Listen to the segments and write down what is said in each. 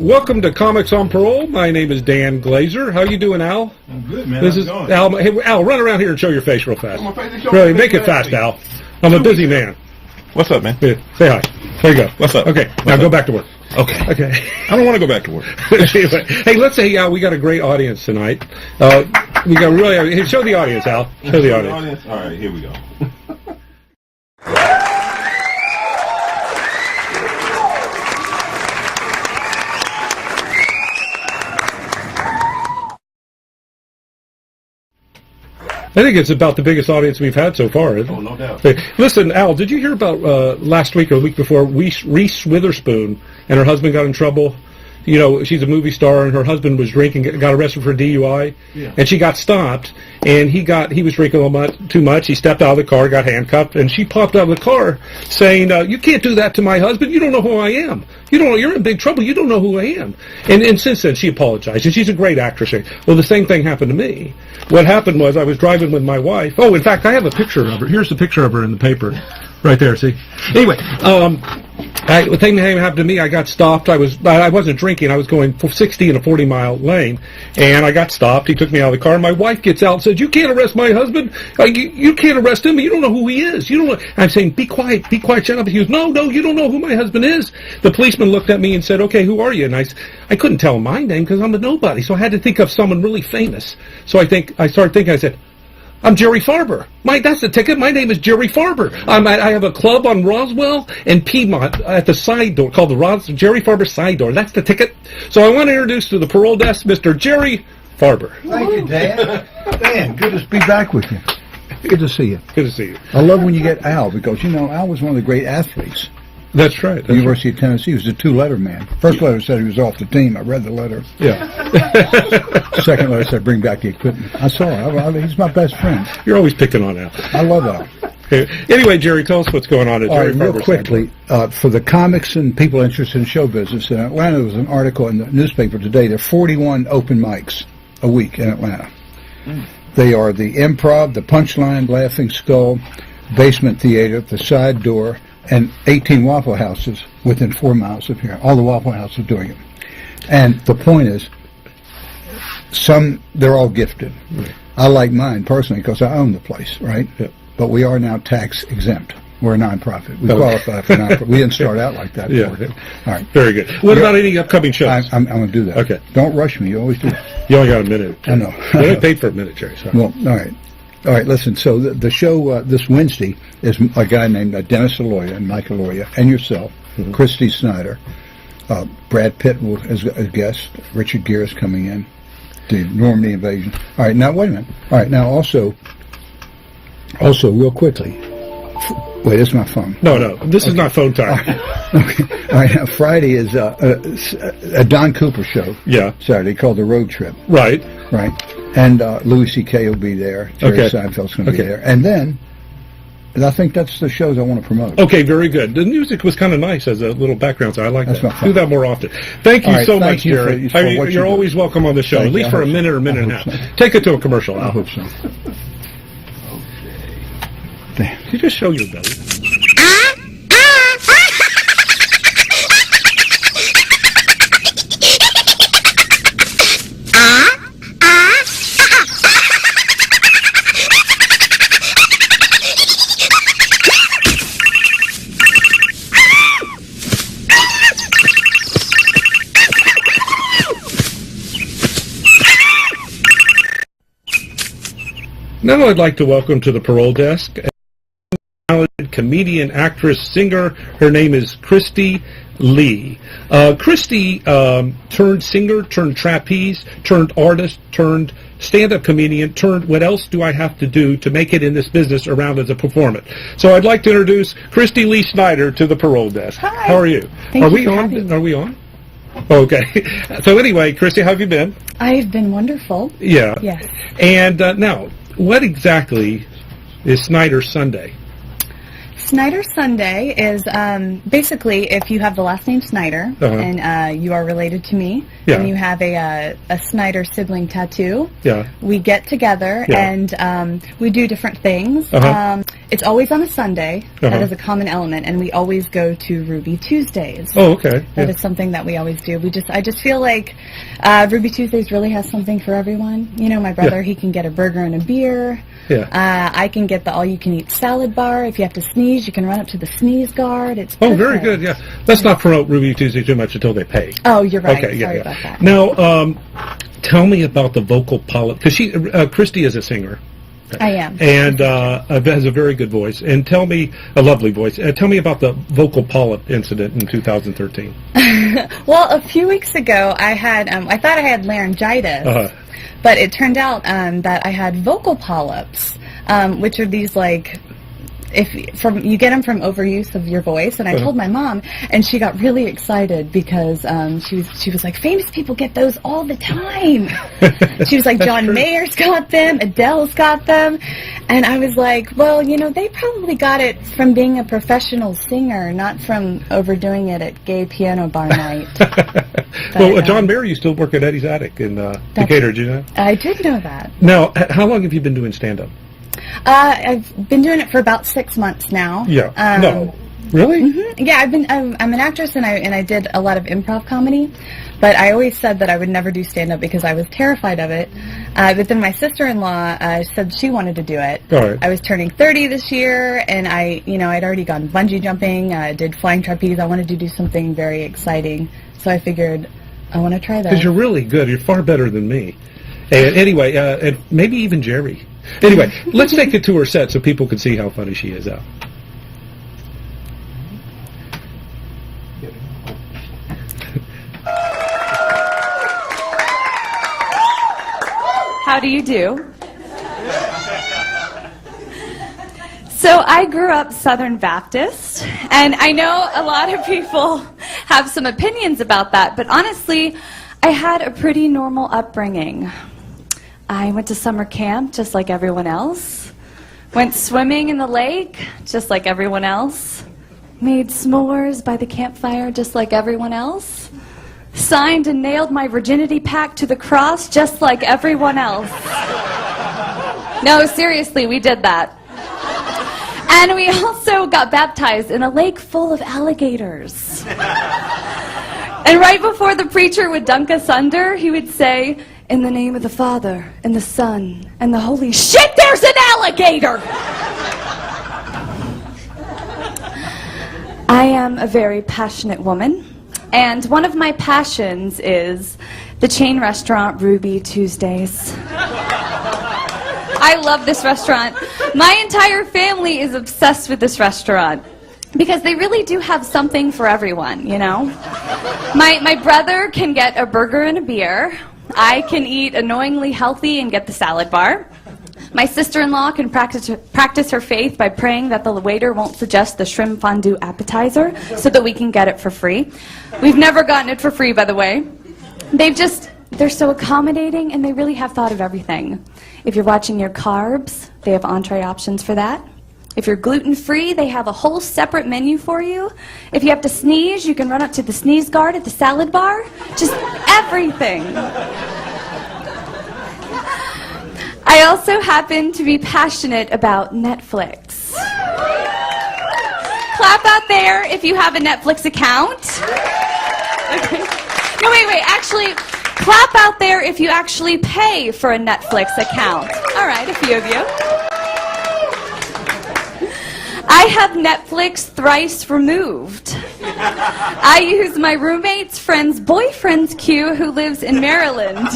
Welcome to Comics on Parole. My name is Dan Glazer. How you doing, Al? I'm good, man. This is Al. Hey, Al, run around here and show your face real fast. Really, make it fast, Al. I'm a busy man. What's up, man? Yeah, say hi. There you go. What's up? Okay, now go back to work. Okay. Okay. I don't want to go back to work. Anyway, hey, let's say, Al, we got a great audience tonight. We got really. Hey, show the audience, Al. Show the audience. All right, here we go. I think it's about the biggest audience we've had so far, isn't it? Oh, no doubt. Hey, listen, Al, did you hear about last week or the week before, Reese Witherspoon and her husband got in trouble? You know, she's a movie star, and her husband was drinking, got arrested for DUI, and she got stopped, and he was drinking a little too much. He stepped out of the car, got handcuffed, and she popped out of the car saying, you can't do that to my husband. You don't know who I am. You're in big trouble. You don't know who I am. And since then, she apologized, and she's a great actress. Well, the same thing happened to me. What happened was I was driving with my wife. Oh, in fact, I have a picture of her. Here's the picture of her in the paper. Right there, see? Anyway, the thing that happened to me, I got stopped. I wasn't drinking. I was going 60 in a 40-mile lane, and I got stopped. He took me out of the car. My wife gets out and says, "You can't arrest my husband. You can't arrest him. You don't know who he is. You don't know." I'm saying, be quiet, shut up. He goes, no, you don't know who my husband is. The policeman looked at me and said, "Okay, who are you?" And I couldn't tell him my name because I'm a nobody, so I had to think of someone really famous. So I started thinking, I said, "I'm Jerry Farber. That's the ticket. My name is Jerry Farber. I have a club on Roswell and Piedmont at the side door called the Jerry Farber side door. That's the ticket." So I want to introduce to the parole desk Mr. Jerry Farber. Thank you, Dan. Dan, good to be back with you. Good to see you. Good to see you. I love when you get Al because, Al was one of the great athletes. That's right. University of Tennessee. He was a two-letter man. First letter said he was off the team. I read the letter. Yeah. Second letter said bring back the equipment. I saw it. He's my best friend. You're always picking on Al. I love Al. Anyway, Jerry, tell us what's going on at Jerry Farber's. Real quickly, for the comics and people interested in show business, in Atlanta, there was an article in the newspaper today. There are 41 open mics a week in Atlanta. They are the Improv, the Punchline, Laughing Skull, Basement Theater, the Side Door, and 18 Waffle Houses within 4 miles of here. All the Waffle Houses are doing it. And the point is, they're all gifted. Right. I like mine personally because I own the place, right? Yep. But we are now tax exempt. We're a nonprofit. We qualify for nonprofit. We didn't start out like that. Yeah. All right. Very good. What about any upcoming shows? I'm going to do that. Okay. Don't rush me. You always do. You only got a minute. I know. You only paid for a minute, Jerry. Sorry. Well, all right, listen, so the show this Wednesday is a guy named Dennis Aloya and Mike Aloya and yourself, Christy Snyder. Brad Pitt as a guest. Richard Gere is coming in. The Normandy invasion. All right, now, wait a minute. All right, now, also, real quickly. Wait, this is my phone. No, this is not phone time. Okay. All right, now, Friday is a Don Cooper show. Yeah. Saturday, called The Road Trip. Right. And Louis C.K. will be there. Jerry Seinfeld's going to be there. And then, I think that's the shows I want to promote. Okay, very good. The music was kind of nice as a little background, so I like that. Do that more often. Thank you so much, Jerry. You're always welcome on the show, at least for a minute or a minute and a half. Take it to a commercial. I hope so. Okay. You just show your belly. Now I'd like to welcome to the parole desk a talented comedian, actress, singer. Her name is Christy Lee. Christy turned singer, turned trapeze, turned artist, turned stand-up comedian, turned what else do I have to do to make it in this business around as a performance. So I'd like to introduce Christy Lee Snyder to the parole desk. Hi. How are you? Thank you for having me. Are we on? Okay. So anyway, Christy, how have you been? I've been wonderful. Yeah. Yes. And now, what exactly is Snyder Sunday? Snyder Sunday is basically if you have the last name Snyder and you are related to me and you have a Snyder sibling tattoo, we get together and we do different things. It's always on a Sunday. That is a common element, and we always go to Ruby Tuesdays. Oh, okay. That is something that we always do. I just feel like Ruby Tuesdays really has something for everyone. You know, my brother, he can get a burger and a beer. I can get the all-you-can-eat salad bar. If you have to sneeze, you can run up to the sneeze guard. It's perfect. very good. Yeah, let's not promote Ruby Tuesday too much until they pay. Oh, you're right. Okay, Sorry about that. Now, tell me about the vocal polyp, because Christy is a singer. I am. And has a very good voice. And tell me, a lovely voice. Tell me about the vocal polyp incident in 2013. Well, a few weeks ago, I thought I had laryngitis, but it turned out that I had vocal polyps, which are these you get them from overuse of your voice, and I told my mom, and she got really excited because she was like, famous people get those all the time. She was like, John Mayer's got them, Adele's got them, and I was like, well, you know, they probably got it from being a professional singer, not from overdoing it at gay piano bar night. Well, John Mayer used to work at Eddie's Attic in Decatur, did you know? I did know that. Now, how long have you been doing stand-up? I've been doing it for about 6 months now. Yeah. No. Really? Yeah, I'm an actress, and I did a lot of improv comedy, but I always said that I would never do stand-up because I was terrified of it. But then my sister-in-law said she wanted to do it. All right. I was turning 30 this year, and I'd already gone bungee jumping, did flying trapeze. I wanted to do something very exciting, so I figured I want to try that. Because you're really good. You're far better than me. And anyway, and maybe even Jerry. Anyway, let's take it to her set so people can see how funny she is out. How do you do? So I grew up Southern Baptist, and I know a lot of people have some opinions about that, but honestly, I had a pretty normal upbringing. I went to summer camp just like everyone else, went swimming in the lake just like everyone else, made s'mores by the campfire just like everyone else, signed and nailed my virginity pact to the cross just like everyone else. No, seriously, we did that. And we also got baptized in a lake full of alligators. And right before the preacher would dunk us under, he would say, "In the name of the Father, and the Son, and the Holy..." Shit, there's an alligator! I am a very passionate woman, and one of my passions is the chain restaurant Ruby Tuesdays. I love this restaurant. My entire family is obsessed with this restaurant because they really do have something for everyone, you know? My brother can get a burger and a beer. I can eat annoyingly healthy and get the salad bar. My sister-in-law can practice her faith by praying that the waiter won't suggest the shrimp fondue appetizer so that we can get it for free. We've never gotten it for free, by the way. They're so accommodating, and they really have thought of everything. If you're watching your carbs, they have entree options for that. If you're gluten-free, they have a whole separate menu for you. If you have to sneeze, you can run up to the sneeze guard at the salad bar. Just everything. I also happen to be passionate about Netflix. Clap out there if you have a Netflix account. Okay. No, wait, actually, clap out there if you actually pay for a Netflix account. All right, a few of you. I have Netflix thrice removed. I use my roommate's friend's boyfriend's queue who lives in Maryland.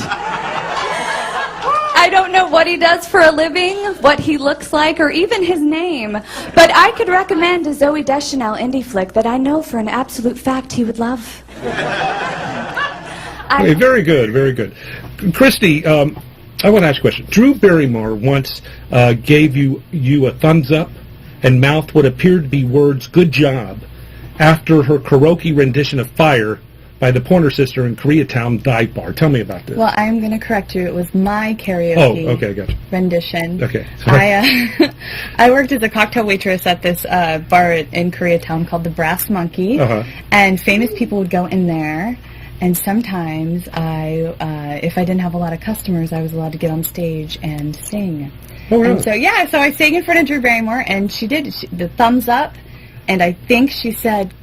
I don't know what he does for a living, what he looks like, or even his name, but I could recommend a Zooey Deschanel indie flick that I know for an absolute fact he would love. Okay, very good, very good. Christy, I want to ask a question. Drew Barrymore once gave you a thumbs up and mouthed what appeared to be words, "good job," after her karaoke rendition of Fire by the Pointer Sister in Koreatown Dive Bar. Tell me about this. Well, I'm going to correct you. It was my karaoke gotcha. rendition. Okay. I worked as a cocktail waitress at this bar in Koreatown called the Brass Monkey, and famous people would go in there. And sometimes if I didn't have a lot of customers, I was allowed to get on stage and sing. Oh, really? And so I sang in front of Drew Barrymore, and she did the thumbs up, and I think she said.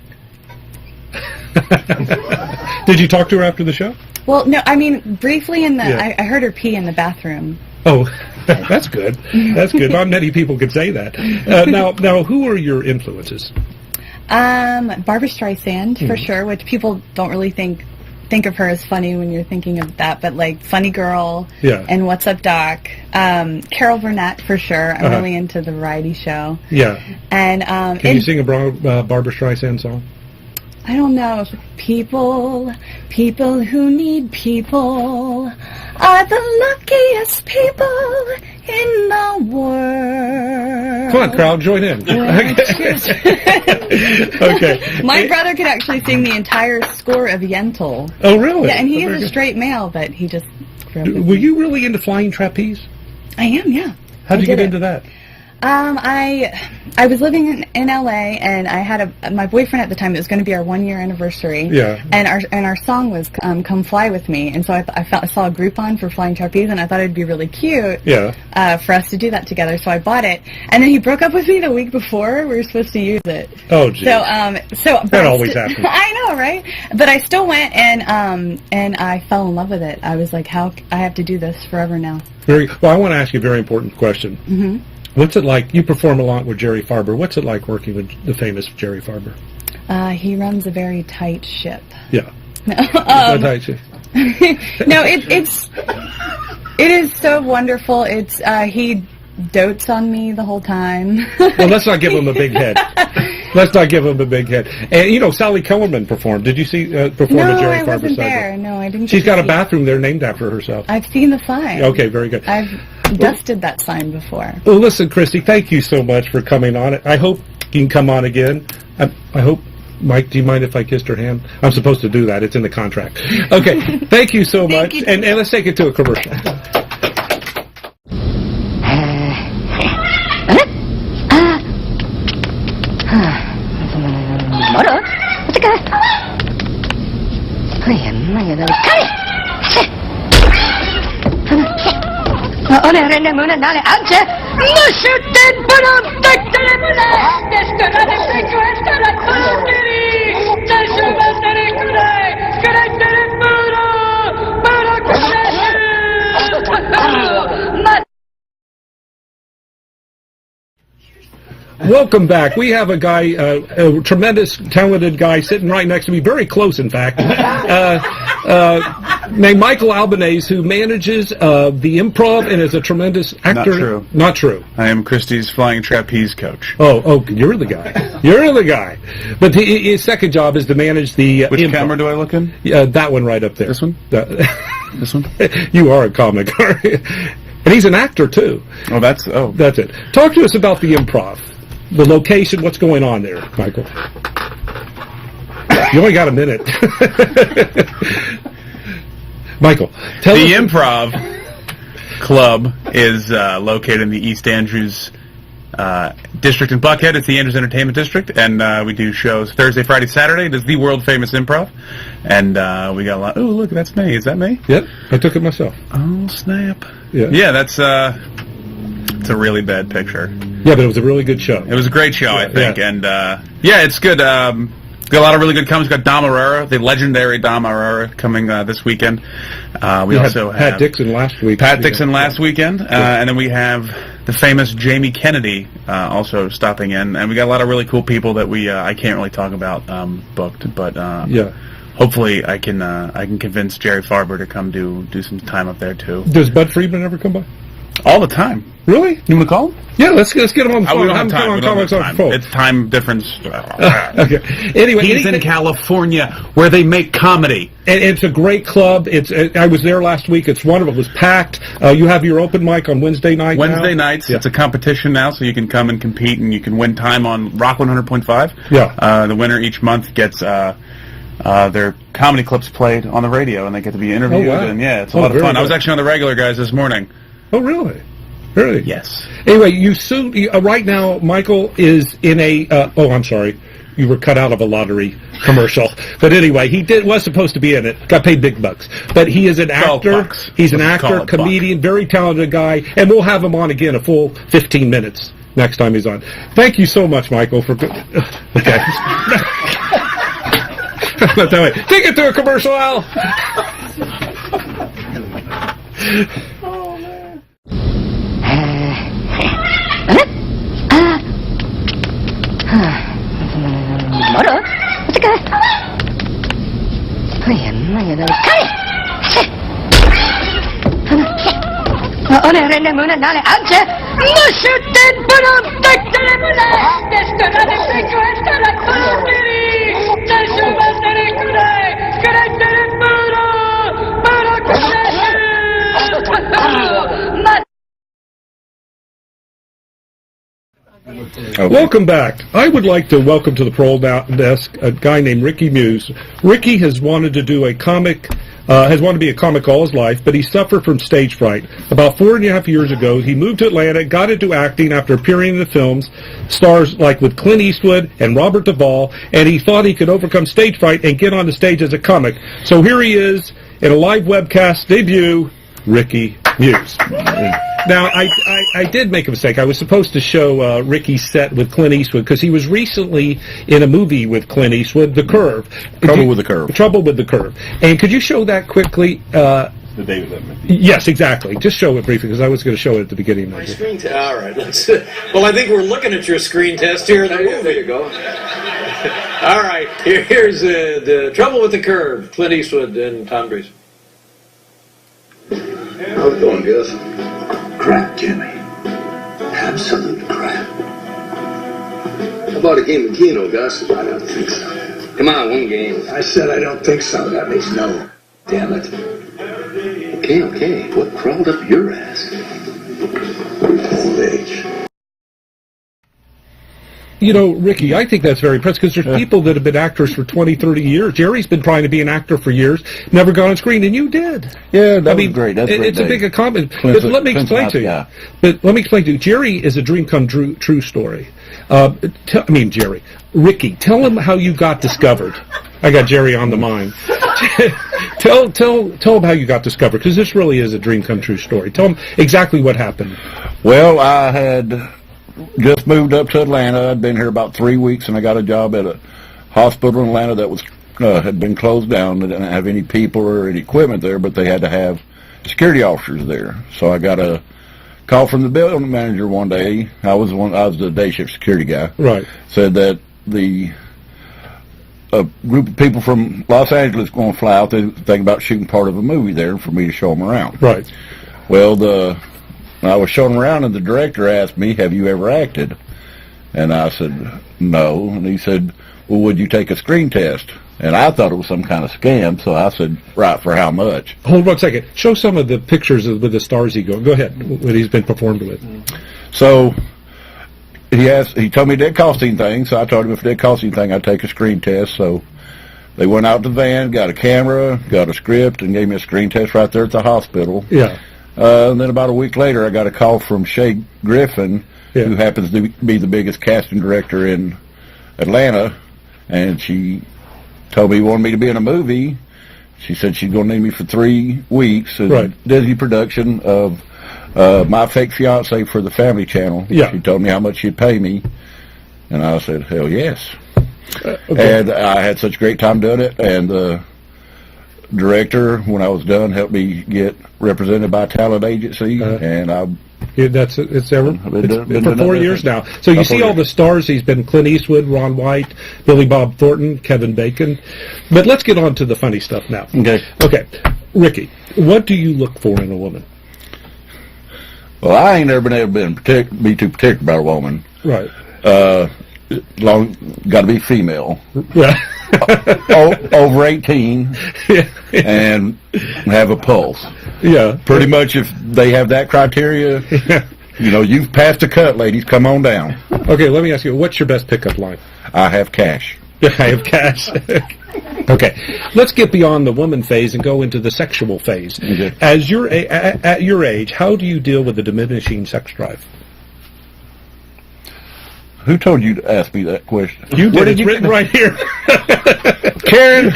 Did you talk to her after the show? Well, no, I mean briefly in the. I heard her pee in the bathroom. Oh, that's good. That's good. Not many people could say that. Now, who are your influences? Barbra Streisand for sure, which people don't really think of her as funny when you're thinking of that, but like Funny Girl and What's Up Doc. Carol Burnett for sure. I'm really into the variety show. Yeah. And can you sing a Barbra Streisand song? I don't know. People who need people are the luckiest people in the world. Come on, crowd, join in. Okay. My brother could actually sing the entire score of Yentl. Oh, really? Yeah, and he is a straight male, but he just... Were you really into flying trapeze? I am, yeah. How'd you get into that? I was living in LA, and I had my boyfriend at the time. It was going to be our 1-year anniversary. Yeah. And our song was "Come Fly with Me," and so I saw a Groupon for flying trapeze, and I thought it'd be really cute. Yeah. For us to do that together, so I bought it, and then he broke up with me the week before we were supposed to use it. Oh, geez. So that always happens. I know, right? But I still went, and I fell in love with it. I was like, I have to do this forever now. Well, I want to ask you a very important question. Mm-hmm. What's it like? You perform a lot with Jerry Farber. What's it like working with the famous Jerry Farber? He runs a very tight ship. Yeah. Tight ship. No, it is so wonderful. It's he dotes on me the whole time. Well, let's not give him a big head. And Sally Kellerman performed. Did you see perform at Jerry Farber's? No, I wasn't there. No, I didn't. She's got a bathroom there named after herself. I've seen the sign. Okay, very good. I've dusted that sign before. Well, listen, Christy, thank you so much for coming on. I hope you can come on again. I hope. Mike, do you mind if I kissed her hand? I'm supposed to do that. It's in the contract. Okay, thank you so much. And let's take it to a commercial. Welcome back. We have a guy, a tremendous, talented guy sitting right next to me, very close, in fact, named Michael Albanese, who manages the Improv and is a tremendous actor. Not true. Not true. I am Christie's flying trapeze coach. Oh, you're the guy. You're the guy. But his second job is to manage the Which Improv. camera do I look in? That one right up there. This one? This one? You are a comic. And he's an actor, too. That's it. Talk to us about the Improv. The location, what's going on there, Michael? You only got a minute. Michael, tell us. The Improv Club is located in the East Andrews district in Buckhead. It's the Andrews Entertainment District, and we do shows Thursday, Friday, Saturday. It is the world famous Improv, and we got a lot. Oh, look, that's me. Is that me? Yep, I took it myself. Oh, snap! Yeah, that's it's a really bad picture. Yeah, but it was a really good show. It was a great show, I think, and it's good. Got a lot of really good comics. Got Dom Herrera, the legendary Dom Herrera, coming this weekend. We also had have Pat Dixon last week. Pat Dixon last weekend, and then we have the famous Jamie Kennedy also stopping in, and we got a lot of really cool people that I can't really talk about booked, but hopefully I can convince Jerry Farber to come do some time up there too. Does Bud Friedman ever come by? All the time. Really? You want to call him? Yeah, let's get him on the phone. We don't have time. We don't have time. It's time difference. Okay. Anyway, he's in California where they make comedy. And it's a great club. I was there last week. It's wonderful. It was packed. You have your open mic on Wednesday night. Wednesday nights. Yeah. It's a competition now, so you can come and compete, and you can win time on Rock 100.5. Yeah. The winner each month gets their comedy clips played on the radio, and they get to be interviewed. Oh, wow. And yeah, it's a lot of fun. Good. I was actually on the regular guys this morning. Oh, really? Really? Yes. Anyway, right now, Michael is in a. I'm sorry. You were cut out of a lottery commercial. But anyway, was supposed to be in it. Got paid big bucks. But he is an actor. He's an actor, comedian, very talented guy. And we'll have him on again a full 15 minutes next time he's on. Thank you so much, Michael, for... Okay. Take it to a commercial, Al. Oh, man. Moro? Tsaka. Ayan, kaya. Rene muna nale anche. Nasutin pununtak tala mula. Destarane peko estara kulumiri. Desubandere kurai. Karantere muro. Muro kuseshi. Okay. Welcome back. I would like to welcome to the Parole Desk a guy named Ricky Muse. Ricky has wanted to do a comic, has wanted to be a comic all his life, but he suffered from stage fright. About 4.5 years ago, he moved to Atlanta, got into acting after appearing in the films, stars like with Clint Eastwood and Robert Duvall, and he thought he could overcome stage fright and get on the stage as a comic. So here he is in a live webcast debut, Ricky Muse. Now, I did make a mistake. I was supposed to show Ricky's set with Clint Eastwood because he was recently in a movie with Clint Eastwood, The Curve. Trouble with the Curve. Trouble with the Curve. And could you show that quickly? The David Letterman. Yes, exactly. Just show it briefly because I was going to show it at the beginning. My screen test. All right. Well, I think we're looking at your screen test here in the movie. There you go. All right. Here's the Trouble with the Curve. Clint Eastwood and Tom Cruise. How's it going, Gus? Crap, Jimmy. Absolute crap. How about a game of Keno, Gus? I don't think so. Come on, one game. I said I don't think so. That means no. Damn it. Okay. What crawled up your ass? Old age. You know, Ricky, I think that's very impressive because there's people that have been actors for 20, 30 years. Jerry's been trying to be an actor for years, never got on screen, and you did. Yeah, that was great. That's it's great a big accomplishment. But let me explain to you. Yeah. But let me explain to you. Jerry is a dream come true story. Ricky, tell him how you got discovered. I got Jerry on the mind. tell him how you got discovered because this really is a dream come true story. Tell him exactly what happened. Well, I had just moved up to Atlanta. I'd been here about 3 weeks, and I got a job at a hospital in Atlanta that was had been closed down. They didn't have any people or any equipment there, but they had to have security officers there. So I got a call from the building manager one day. I was the day shift security guy. Right. Said that a group of people from Los Angeles going to fly out. They think about shooting part of a movie there for me to show them around. Right. Well, I was showing them around, and the director asked me, "Have you ever acted?" And I said, "No." And he said, "Well, would you take a screen test?" And I thought it was some kind of scam, so I said, "Right, for how much?" Hold on 1 second. Show some of the pictures with the stars he go. Go ahead. What he's been performed with. So he told me it didn't cost anything, so I told him if it didn't cost anything, I'd take a screen test. So they went out to the van, got a camera, got a script, and gave me a screen test right there at the hospital. Yeah. And then about a week later, I got a call from Shay Griffin, who happens to be the biggest casting director in Atlanta, and she told me she wanted me to be in a movie. She said she's going to need me for 3 weeks. Right. Disney production of My Fake Fiance for the Family Channel. Yeah. She told me how much she'd pay me, and I said, hell yes. Okay. And I had such a great time doing it, and the director, when I was done, helped me get represented by a talent agency, and it's for 4 years now. So you see all the stars. He's been Clint Eastwood, Ron White, Billy Bob Thornton, Kevin Bacon. But let's get on to the funny stuff now. Okay. Ricky, what do you look for in a woman? Well, I ain't never been able to be too particular about a woman. Right. Got to be female. Yeah. Over 18 and have a pulse. Yeah. Pretty much if they have that criteria, you've passed the cut, ladies. Come on down. Okay, let me ask you, what's your best pickup line? I have cash. I have cash. Okay, let's get beyond the woman phase and go into the sexual phase. Okay. As you're at your age, how do you deal with the diminishing sex drive? Who told you to ask me that question? You did. It's written right here. Karen,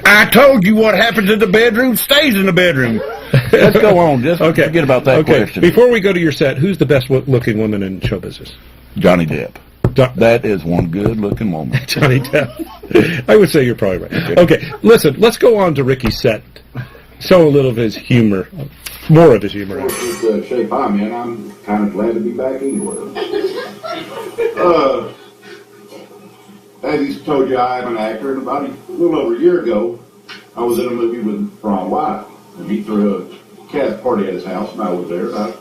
I told you what happens in the bedroom stays in the bedroom. Let's go on. Just forget about that question. Before we go to your set, who's the best looking woman in show business? Johnny Depp. That is one good-looking woman. Johnny Depp. I would say you're probably right. Okay, listen, let's go on to Ricky's set. Show a little of his humor. More of his humor. The shape I'm in, I'm kind of glad to be back anyway. As he told you, I am an actor, and about a little over a year ago, I was in a movie with Ron White, and he threw a cast party at his house, and I was there, and I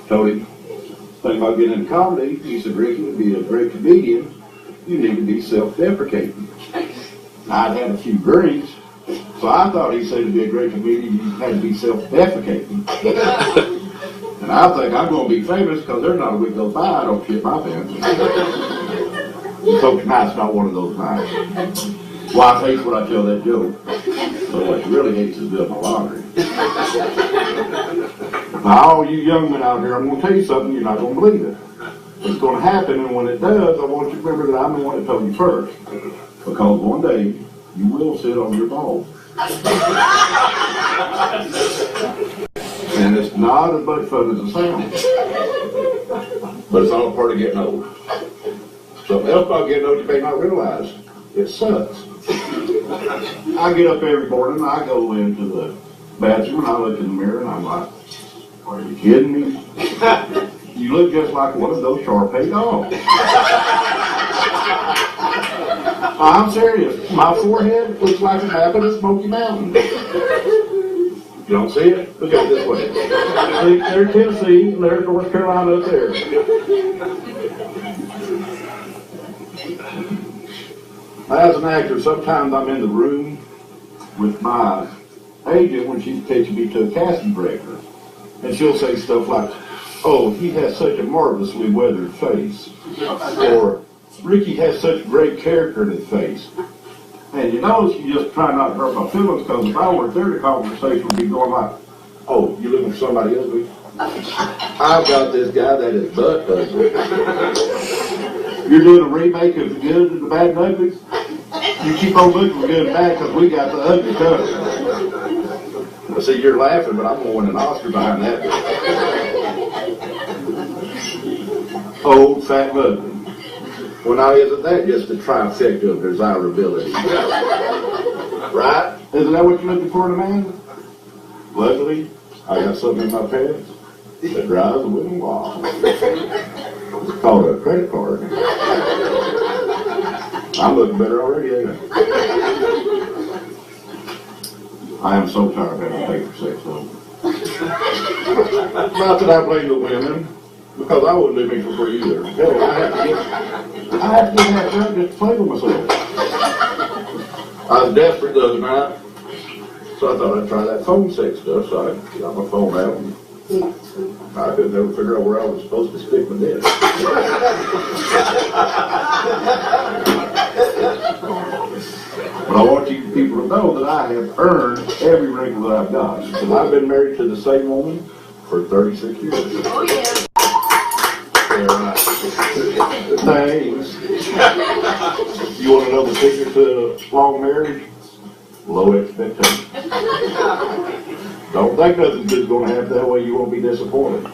told him, thinking about getting into comedy. He said, Ricky, to be a great comedian, you need to be self-deprecating. I'd had a few drinks, so I thought he said to be a great comedian, you had to be self-defecating. And I think I'm going to be famous because there's not a week goes by I don't shit my pants. So tonight's not one of those nights. Wife hates when I tell that joke. But what she really hates is doing my laundry. Now, all you young men out here, I'm going to tell you something, you're not going to believe it. It's going to happen, and when it does, I want you to remember that I'm the one that told you first. Because one day, you will sit on your balls. And it's not as much fun as it sounds. But it's all a part of getting old. Something else about getting old you may not realize. It sucks. I get up every morning, I go into the bathroom, and I look in the mirror, and I'm like, are you kidding me? You look just like one of those Shar-Pei dogs. I'm serious. My forehead looks like a map of the Smoky Mountains. You don't see it? Look at it this way. See, there's Tennessee, and there's North Carolina up there. As an actor, sometimes I'm in the room with my agent when she's taking me to a casting director. And she'll say stuff like, oh, he has such a marvelously weathered face. Or, Ricky has such great character in his face. And you know, she just trying not to hurt my feelings, because if I were there, the conversation would be going like, oh, you looking for somebody ugly? I've got this guy that is butt ugly. You're doing a remake of The Good and the Bad and Ugly? You keep on looking for good and bad because we got the ugly covered. Well, see, you're laughing, but I'm going to win an Oscar behind that. Old, fat, and ugly. Well, now, isn't that just the trifecta of desirability? Right? Isn't that what you're looking for in a man? Luckily, I got something in my pants that drives a winning wall. It's called a credit card. I'm looking better already, ain't I? I am so tired of having to pay for sex, though. Not that I blame the women, because I wouldn't live for free either. Hell, I had to get that drunk just to play with myself. I was desperate the other night, so I thought I'd try that phone sex stuff, so I got my phone out and I could never figure out where I was supposed to stick my dick. But I want you people to know that I have earned every wrinkle that I've got. Because I've been married to the same woman for 36 years. Oh, yeah. Thanks. You want to know the secret to a long marriage? Low expectations. Don't think nothing good's going to happen, that way you won't be disappointed.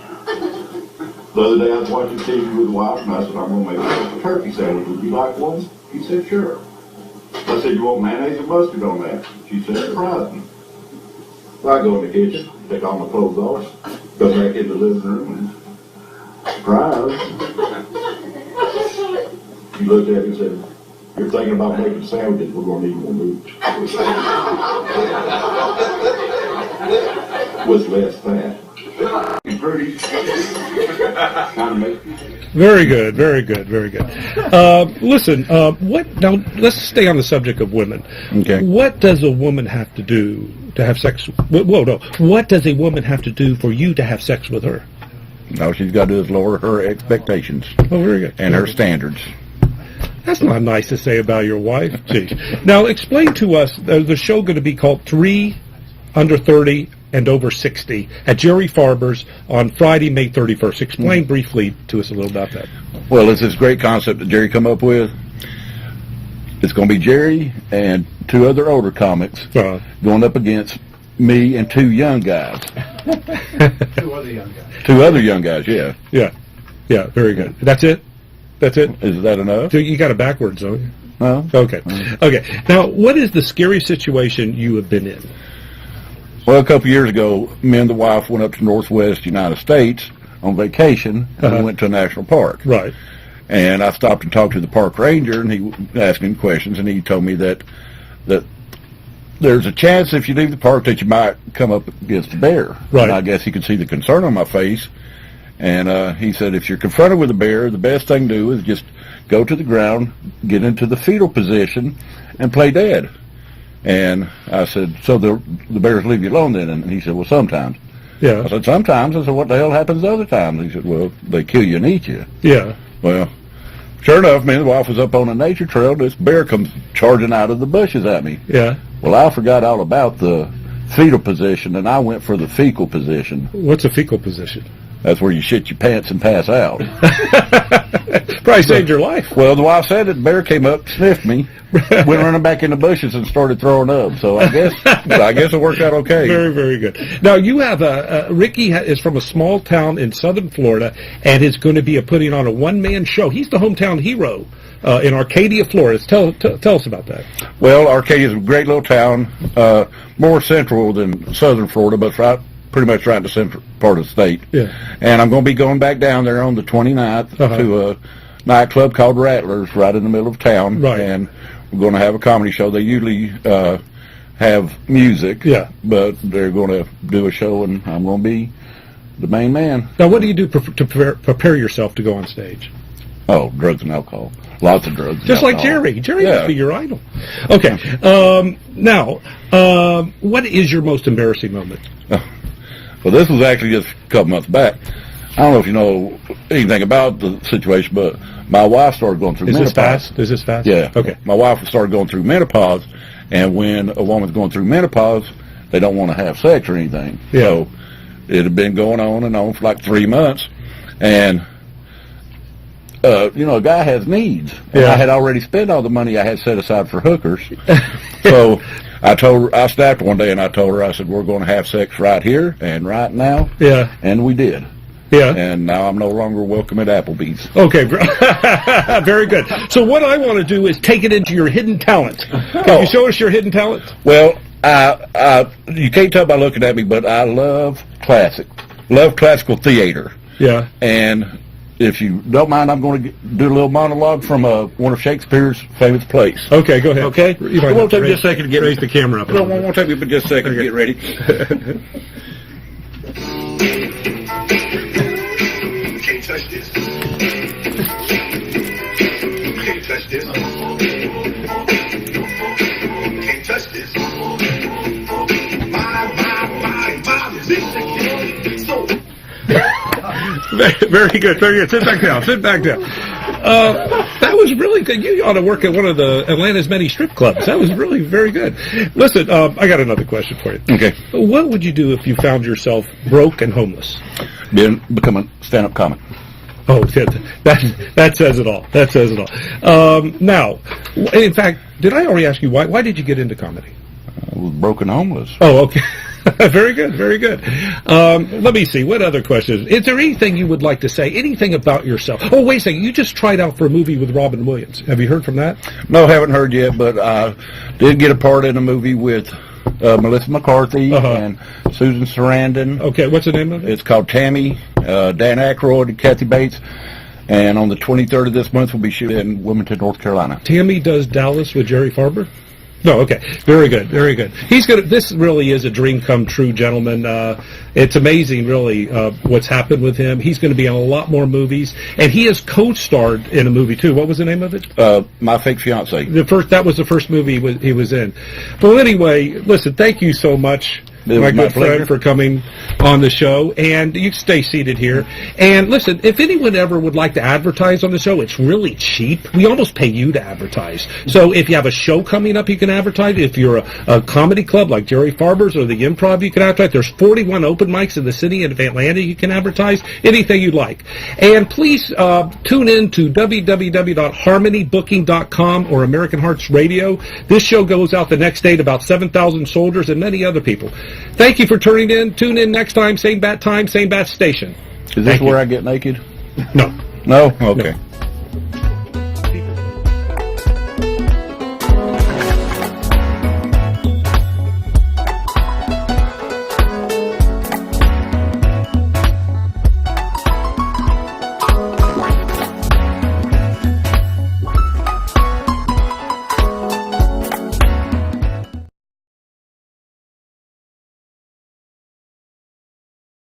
The other day I was watching TV with the wife, and I said, I'm going to make a turkey sandwich. Would you like one? He said, sure. I said, you want mayonnaise and mustard on that? She said, surprising. So I go in the kitchen, take all my clothes off, go back in the living room, and surprise. She looked at me and said, you're thinking about making sandwiches, we're going to need more meat. With less fat. Very good, very good, very good. Listen, now let's stay on the subject of women. Okay. What does a woman have to do to have sex? Whoa, no. What does a woman have to do for you to have sex with her? All she's got to do is lower her expectations. Oh, very good. And her standards. That's not nice to say about your wife. Gee. Now, explain to us, the show going to be called 3 Under 30 and Over 60 at Jerry Farber's on Friday, May 31st. Explain briefly to us a little about that. Well, it's this great concept that Jerry come up with. It's going to be Jerry and 2 other older comics going up against me and 2 young guys. 2 other young guys. 2 other young guys, yeah. Yeah, very good. That's it? That's it? Is that enough? You got it backwards, don't you? No. Okay. Okay. Now, what is the scary situation you have been in? Well, a couple years ago, me and the wife went up to Northwest United States on vacation, and we went to a national park. Right. And I stopped and talked to the park ranger, and he asked him questions, and he told me that there's a chance if you leave the park that you might come up against a bear. Right. And I guess he could see the concern on my face. And he said, if you're confronted with a bear, the best thing to do is just go to the ground, get into the fetal position, and play dead. And I said, so the bears leave you alone then? And he said, well, sometimes. Yeah. I said, sometimes? I said, what the hell happens other times? He said, well, they kill you and eat you. Yeah. Well, sure enough, me and the wife was up on a nature trail. This bear comes charging out of the bushes at me. Yeah. Well, I forgot all about the fetal position, and I went for the fecal position. What's a fecal position? That's where you shit your pants and pass out. Probably saved your life. Well, the wife said that the bear came up, sniffed me, went running back in the bushes, and started throwing up. So I guess it worked out okay. Very, very good. Now, you have Ricky is from a small town in southern Florida, and is going to be putting on a one-man show. He's the hometown hero in Arcadia, Florida. Tell us about that. Well, Arcadia is a great little town, more central than southern Florida, but pretty much right in the central part of the state. Yeah. And I'm going to be going back down there on the 29th to a nightclub called Rattlers right in the middle of town. Right. And we're going to have a comedy show. They usually have music. Yeah. But they're going to do a show, and I'm going to be the main man. Now, what do you do to prepare yourself to go on stage? Oh, drugs and alcohol. Lots of drugs. Just like Jerry. Jerry must be your idol. Okay. Now, what is your most embarrassing moment? Well, this was actually just a couple months back. I don't know if you know anything about the situation, but my wife started going through menopause. Is this fast? Yeah. Okay. My wife started going through menopause, and when a woman's going through menopause, they don't want to have sex or anything. Yeah. So it had been going on and on for like 3 months, and a guy has needs. And I had already spent all the money I had set aside for hookers. So I snapped one day and I told her, I said, we're going to have sex right here and right now. Yeah. And we did. Yeah. And now I'm no longer welcome at Applebee's. Okay. Very good. So what I want to do is take it into your hidden talent. Can you show us your hidden talent? Well, you can't tell by looking at me, but I love classical theater. Yeah. And if you don't mind, I'm going to do a little monologue from one of Shakespeare's famous plays. Okay, go ahead. Okay? It won't take me just a second to get raise the camera up. It won't take me but just a second to get ready. You can't touch this. You can't touch this. You can't touch this. My music. So. Very good. Very good. Sit back down. Sit back down. That was really good. You ought to work at one of the Atlanta's many strip clubs. That was really very good. Listen, I got another question for you. Okay. What would you do if you found yourself broke and homeless? Become a stand-up comic. Oh, that says it all. That says it all. Now, in fact, did I already ask you why did you get into comedy? I was broke and homeless. Oh, okay. Very good, very good. Let me see. What other questions? Is there anything you would like to say? Anything about yourself? Oh, wait a second. You just tried out for a movie with Robin Williams. Have you heard from that? No, haven't heard yet, but I did get a part in a movie with Melissa McCarthy and Susan Sarandon. Okay, what's the name of it? It's called Tammy, Dan Aykroyd and Kathy Bates. And on the 23rd of this month, we'll be shooting in Wilmington, North Carolina. Tammy does Dallas with Jerry Farber? No, okay. Very good, very good. This really is a dream come true, gentlemen. It's amazing, really, what's happened with him. He's going to be in a lot more movies, and he has co-starred in a movie, too. What was the name of it? My Fake Fiancé. That was the first movie he was in. Well, anyway, listen, thank you so much. my good friend, for coming on the show. And you stay seated here. And listen, if anyone ever would like to advertise on the show, it's really cheap. We almost pay you to advertise. So if you have a show coming up, you can advertise. If you're a comedy club like Jerry Farber's or the Improv, you can advertise. There's 41 open mics in the city of Atlanta. You can advertise anything you'd like. And please tune in to www.harmonybooking.com or American Hearts Radio. This show goes out the next day to about 7,000 soldiers and many other people. Thank you for tuning in. Tune in next time, same bat station. Is this where I get naked? No. No? Okay. No.